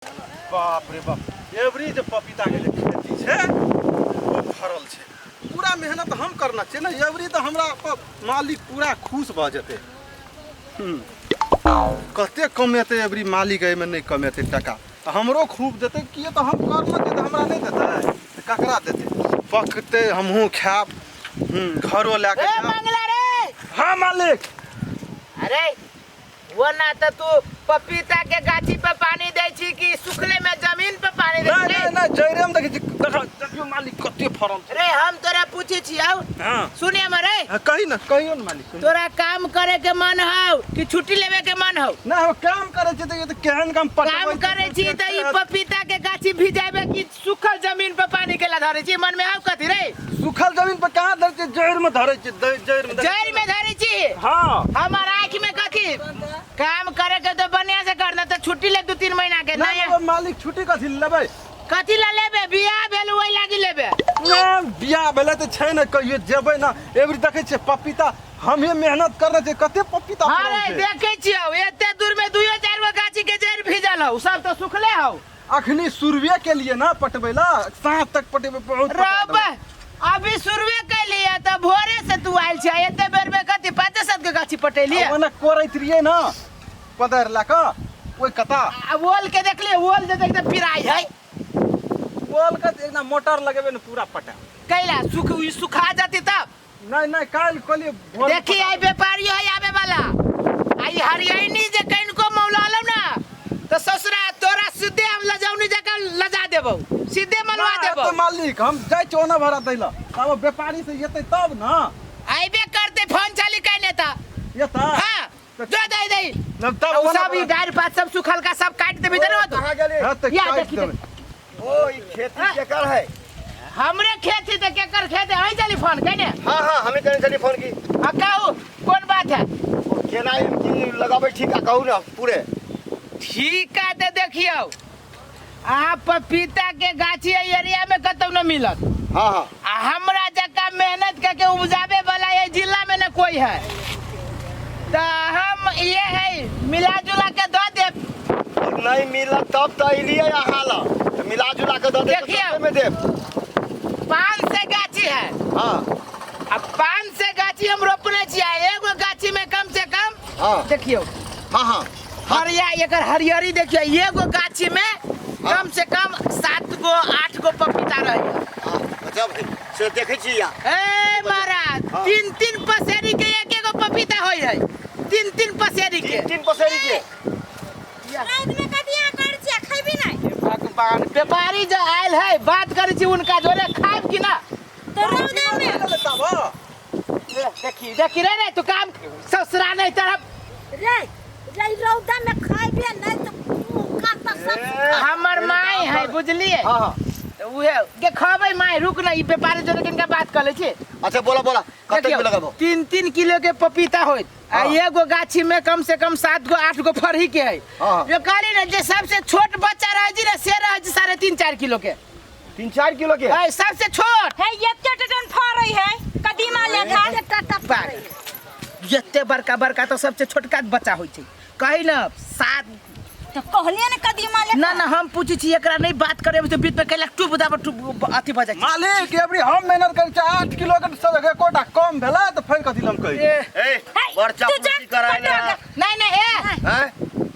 बाप रे बाप एवरी जो पपीता के जे खेती छे वो फरल छे। पूरा मेहनत हम करना चाहिए ना एवरी तो हमरा मालिक पूरा खुश भ जते। कते कमेते एवरी मालिक एमे नहीं कमेते टका हमरो खूब देते किए तो हम करना चाहिए तो हमरा नहीं देते तो ककरा देते पकते हमहू खाब घरो लेके ए मंगला रे। हां मालिक। अरे वो ना तो तू पपीता के गाछी पे पानी दे छी कि सुखले में जमीन पे पानी दे छी? नहीं जैरे में देखियो मालिक कते फरल। अरे हम तोरा पूछे छी आओ। हां सुनिए मरे कही ना कहियो ना मालिक। तोरा काम करे के मन हो कि छुट्टी लेवे के मन हो? ना हो काम करे छी तो ये तो केहन काम काम करे छी त ई पपीता के गाछी भिजाबे कि सुखल जमीन पे पानी केला धरे छी? मन में आव कथि रे? सुखल जमीन पे कहां धरे छी जैर में धरे छी जड़ में धरे छी। हां हमार आंख में कथि काम करे के तो बढ़िया से करना तो छुट्टी ले 2-3 महीना के ना नया मालिक छुट्टी कथि लेबै? कथि ला लेबे? बियाह भेल ओइ लागी लेबे। ना बियाह भेले त छै ना कहियो जेबै ना एवरी देखे छै पपीता हमें मेहनत करना छै कते पपीता फरल अरे छै। देखे छियो एते दूर में 2-4 गो गाछी के जड़ भिजल हो सब तो सुखले हो। अखनी सुरवे के लिए ना पटबैला साँझ तक पटेबे बहुत रब अभी शुरुए के लिए तो भोरे से तू आइल छै एते बेर में कथि 5-7 के गाछी पटेलिए? ओना कोरैत रिए ना पदर लाक ओइ कता वोल के देख ले वोल जे देख पिराई है बोल के एकना मोटर लगेबे ना पूरा पटा कैला सुखा जाती तब नहीं काल कलिए देखी आई व्यापारी है आवे वाला आई हरियाणी जे कइन को मौलालम ना तो ससुरा तोरा सीधे हम लजाउनी जका लजा देबो सीधे मलवा देबो। तो मालिक हम जाय चोना भरा दैला अब व्यापारी से येते तब ना आइबे करते फोन चाली कहने ता येता हां जो दे न तब वो सब ई गाड़ पात सब सुखल का सब काट देबे ना तो कहां गेले हां त या काट देखी देबे। ओ ई खेती केकर है? हमरे खेती तो केकर खेत है चली फोन कहने। हाँ हमें कहने चली फोन की आ कहू कौन बात है? केना की लगाबे ठीक है कहू ना पूरे ठीक है तो देखियो आ पपीता के गाछी एरिया में कतौ न मिलत। हाँ आ हमरा जका मेहनत करके उपजावे वाला ये जिला में न कोई है तो हम ये है मिला जुला के दो दे। नहीं मिला तब तो इलिए यहाँ ला तो मिला जुला के दो दे तो देखिए। सस्ते में दे 5 से गाछी है हाँ अब 5 से गाछी हम रोपने चाहिए एगो गाछी में कम से कम हाँ देखियो हाँ हरिया एकर हरियरी देखियो एगो गाछी में कम से कम 7 गो 8 गो पपीता रही। अच्छा भाई से देखे छी या ए महाराज हाँ। 3 पसेरी के एक एगो पपीता होय है 3 पसेरी के 3 पसेरी के रात में कटिया कर छे खइबी नहीं भगवान व्यापारी जो आयल है बात करे छी उनका जोरे खाइब कि ना? तो रौदा में देखी रे तू काम ससुरा नहीं तरफ रे रौदा में खइबे नहीं तो का त सब हमर माई है बुझलिए हाँ तो उहे के खबै माई रुक ना ई व्यापारी जोरे किनका बात कर ले छी। अच्छा बोला कते में लगाबो 3 किलो के पपीता होय आ हाँ। एगो गाछी में कम से कम 7 गो 8 गो फरही के है। हाँ। जो कहली ना जे सबसे छोट बच्चा रह जी ना से रह जी 3.5-4 किलो के 3-4 किलो के है सबसे छोट है एते टन फरई है कदीमा लेखा टटा फरई एते बड़का तो सबसे छोटका बच्चा होय छै कही ना 7 तो कहलिए ने कदीमा लेखा ना हम पूछी छी एकरा नहीं बात करे तो बीच में कहला टूब अथी भ जाय छै। मालिक एवरी हम मेहनत करे छै 8 किलो के सब कोटा कम भेला तो फेर कथि लम कहि ए बरचा पूछी कराय ना नहीं ए हैं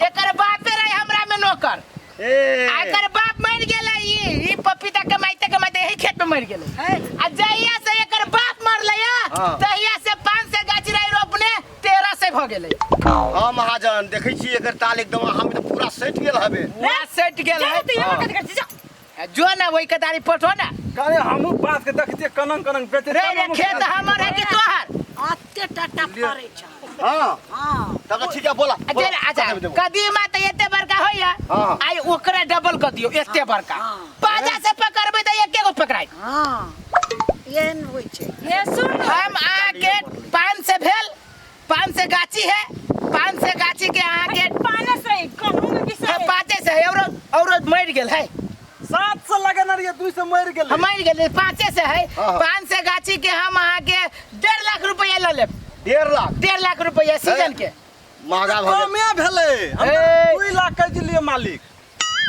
एकर बापे रहे हमरा में नौकर ए एकर बाप मर गेलै ई पपीता कमाइते यही खेत में मर गेलै आ जहिया से एकर बाप मरलै हाँ। तहिया से 5 से गाछ रही रोपने 13 से भ गेलै। हां महाजन देखै छी एकर ताल एकदम हम तो पूरा सेट गेल हबे पूरा सेट गेल है तो ये कथि कर छी जो ना वही कतारी पठो ना काहे हमहु बात के देखते कनन बेचे रे खेत हमर है कि तोहर आते टटा फरई छ हां हां तब ठीक है बोला अच्छा कदीमा तो एते बड़का होइया हाँ। आई ओकरा डबल कर दियो एते बड़का पाजा से पकड़बै त एके गो पकड़ाई। हां ये न होय छै ये सुन हम आके 5 से भेल 5 से गाछी है 5 से गाछी के आके पाने से कहूं में बिसा 5 से और मर गेल है 7 से लगे ना रे 2 से मर गेल मर गेल 5 से है हाँ। 5 से गाछी के हम अहाँ के 1.5 लाख रुपया ले लेब 1.5 लाख रुपया सीजन के महंगा भ गेल कमे भेले हम ए। 2 लाख के लिए मालिक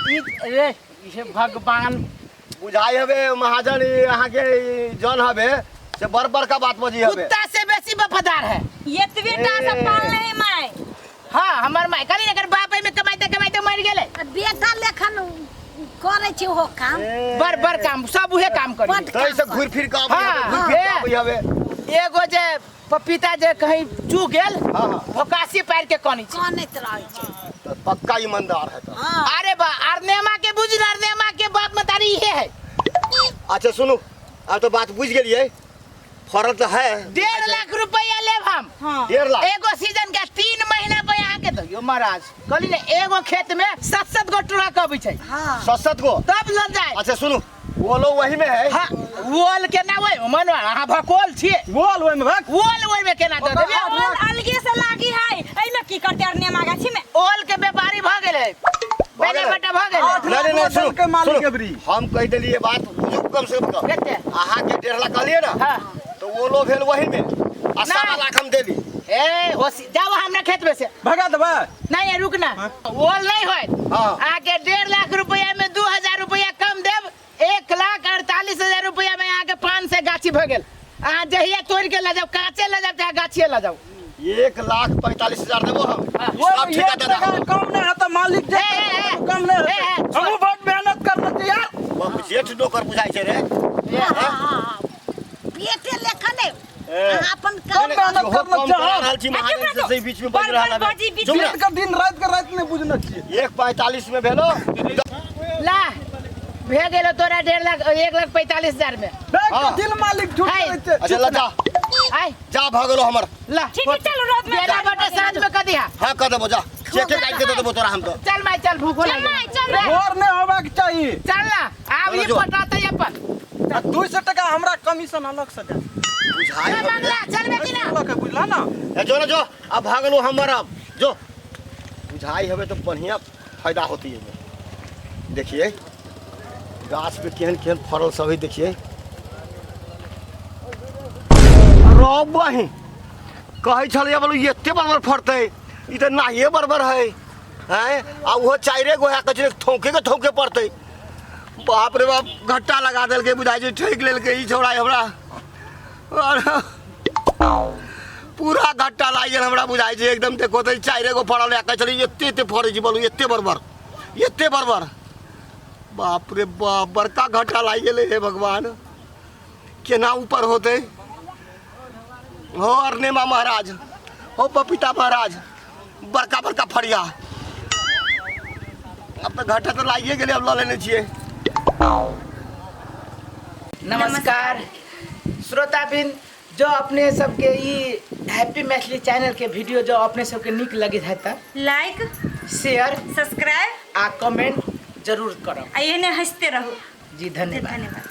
रे ये भगवान बुझाई हवे महाजन यहाँ के जन हवे से बड़ का बात बजी हवे। कुत्ता से बेसी वफादार है। ये बेटा से पाल ले मैं हाँ हमर माय कली अगर बाप में कमाइते मर गेले बेटा लेखन करे छी हो काम बर काम सब उहे काम करी तो ऐसे घूर फिर के हाँ, हवे एगो जे पपीता जे कहीं चू गेल हाँ। भोकासी पैर के कनी छी कानैत रहै छै तो पक्का ईमानदार है तो। हाँ अरे बा अरनेमा के बुझ अरनेमा के बाप मतारी ये है। अच्छा सुनू अब तो बात बुझ गेलिए फरल तो है 1.5 लाख रुपया लेब हम। हाँ 1.5 लाख एगो सीजन के 3 महीना पे यहाँ के दो महाराज कली ने एगो खेत में 7-7 गो ट्रक अबै छै हाँ 7-7 गो। तब लग जाए। अच्छा सुनू वो लोग वही में है। हाँ वोल के ना वही मन अहाँ भकोल छिए बोल ओइ में भाग वोल वही में केना दे देबे ओल अलगे से लागी है एमे की करते अरने मागाछी में ओल के व्यापारी भ गेले बेटा बेटा भ गेले नहीं सुनो के मालिक सुनो, अबरी हम कह दिलिए बात बुझू कम से कम कते अहाँ के 1.5 लाख कहलिए ना हाँ तो वो लोग भेल वही में आ 1.25 लाख हम देली। ए होसी जाओ हमरा खेत में से भगा देबे नहीं है रुकना वोल नहीं होय हाँ। आके 1.5 लाख रुपया में 2000 रुपया कम देब 1,48,000 रुपया में आके 5 से गाछी भ गेल अहाँ जहिया तोड़ के ले जाओ काचे ले जाओ चाहे गाछिए ले जाओ 1,45,000 देबो हम वो सब ठेका दे दो। कम नहीं है तो मालिक जे कम नहीं है हम बहुत मेहनत करना चाहिए यार वो जेठ नौकर बुझाई छै रे। बेटे लेखन ए, अपन कम मेहनत जो करना कम करा चाहिए रहल छी महाजन से सही बीच में बज बड़ रहल बाजी है बीच चुप में। रह। दिन रात नहीं बुझना चाहिए 1,45 में भेलो ला भे गेलो तोरा 1,45,000 में बैंक हाँ। का दिल मालिक झूठ है। कहै छै अच्छा लजा आई जा भागलो हमर ला ठीक है चलो रात में बेला बटे सांझ में कदिया हाँ कर देबो जा चेके काट के दे देबो तोरा हम तो। चल माई चल भूखो चल माई चल रे और नहीं होबाक चाहिए चल ना आब ये जो। पटाते अपन 200 टका हमरा कमीशन अलग से दे बुझाई चल मंगला चल बेटी ना अलग है बुझला ना ए जो ना जो अब भागलो हमर अब जो बुझाई हवे तो बढ़िया फायदा होती है। देखिए गाछ पे केहन केहन फरल सब है देखिए रबही कहै छलिए बोलू एते बरबर फरतै ई त नाहिए बरबर है हैं आ वो चाइरे गोया कचरे थौके पड़तै बाप रे बाप घट्टा लगा देलकै बुझाइ छै ठैक लेलकै ई छोड़ा हमरा और पूरा घट्टा लागि गेल हमरा बुझाइ छै एकदम देखो त चाइरे गो फड़ल है कहै छलिए एते फरै छै बोलू एते बरबर बाप रे बाप बड़का घट्टा लागि गेलै हे भगवान केना ऊपर होते हो अरनेमा महाराज हो पपीता महाराज बड़का फड़िया अब तो घाटा तो लागिए गेले अब ल लेने छिए। नमस्कार श्रोताबिन जो अपने सबके ई हैप्पी मैथिली चैनल के वीडियो जो अपने सबके निक लगे है त लाइक शेयर सब्सक्राइब आ कमेंट जरूर करब आ एने हंसते रहो जी धन्यवाद। धन्यवाद।